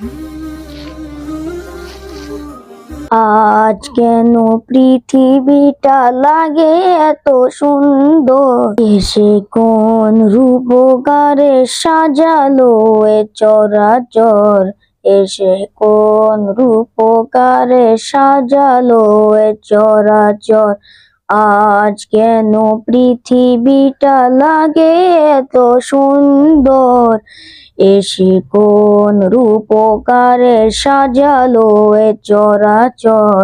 আজ কেন পৃথিবীটা লাগে এত সুন্দর, এসে কোন রূপকারে সাজালো এ চরাচর, এসে কোন রূপকারে সাজালো এ চরাচর। আজ কেন পৃথিবীটা লাগে এত সুন্দর, এসে কোন রূপকারে সাজালো এ চরাচর,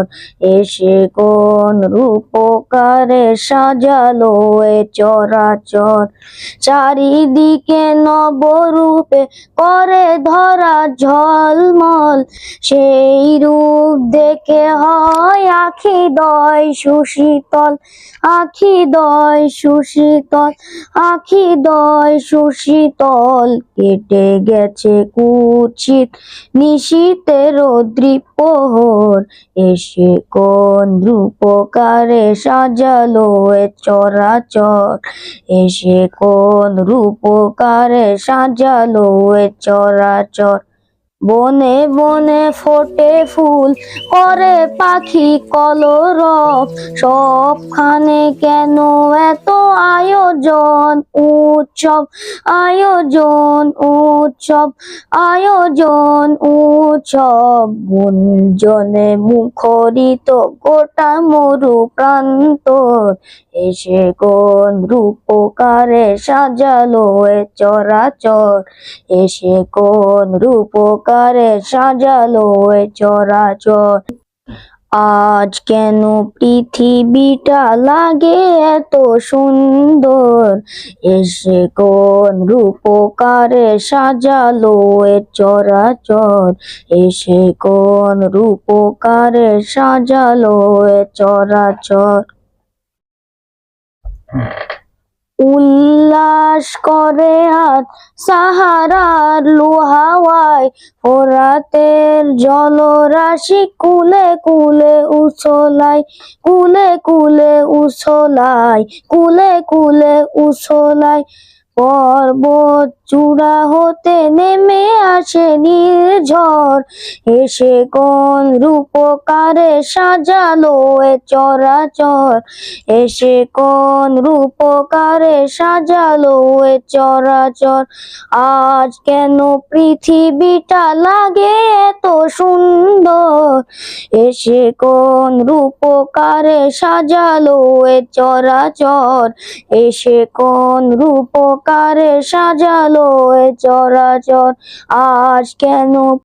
এসে কোন রূপকারে সাজালো এ চরাচর। চারিদিকে নবরূপে করে ধরা ঝলমল, সেই রূপ দেখে হয় আখিদয় সুশীতল, আখিদয় সুশীতল, আখিদয় সুশীতল। কেটে গেছে কুৎসিত নিশীথের দ্বিপ্রহর, এসে কোন রূপকারে সাজালো এ চরাচর, এসে কোন রূপকারে সাজালো এ চরাচর। বনে বনে ফোটে ফুল, করে পাখি কলরব, সবখানে কেন এত আয়োজন উৎসব, আয়োজন উৎসব, আয়োজন উৎসব। গুঞ্জনে মুখরিত গোটা মরু প্রান্তর, এসে কোন রূপকারে সাজালো এ চরাচর, এসে কোন রূপকারে সাজালো এ চরাচর। আজ কেন পৃথিবীটা লাগে এত সুন্দর, এসে কোন রূপকারে সাজালো এ চরাচর, এসে কোন রূপকারে সাজালো এ চরাচর। উল্লাস করে আজ সাহারার লোহাওয়ায়, ফোরাতের জলরাশি কুলে কুলে উছলায়, কুলে কুলে উছলায়, কুলে কুলে উছলায়। পর্বত চূড়া হতে নেমে আসে নির্ঝর, এসে কোন রূপকারে সাজালো এ চরাচর, এসে কোন রূপকারে সাজালো এ চরাচর। আজ কেন পৃথিবীটা লাগে এত সুন্দর, এসে কোন রূপকারে সাজালো এ চরাচর, এসে কোন রূপকারে সাজালো এ চরাচর। আজ কেন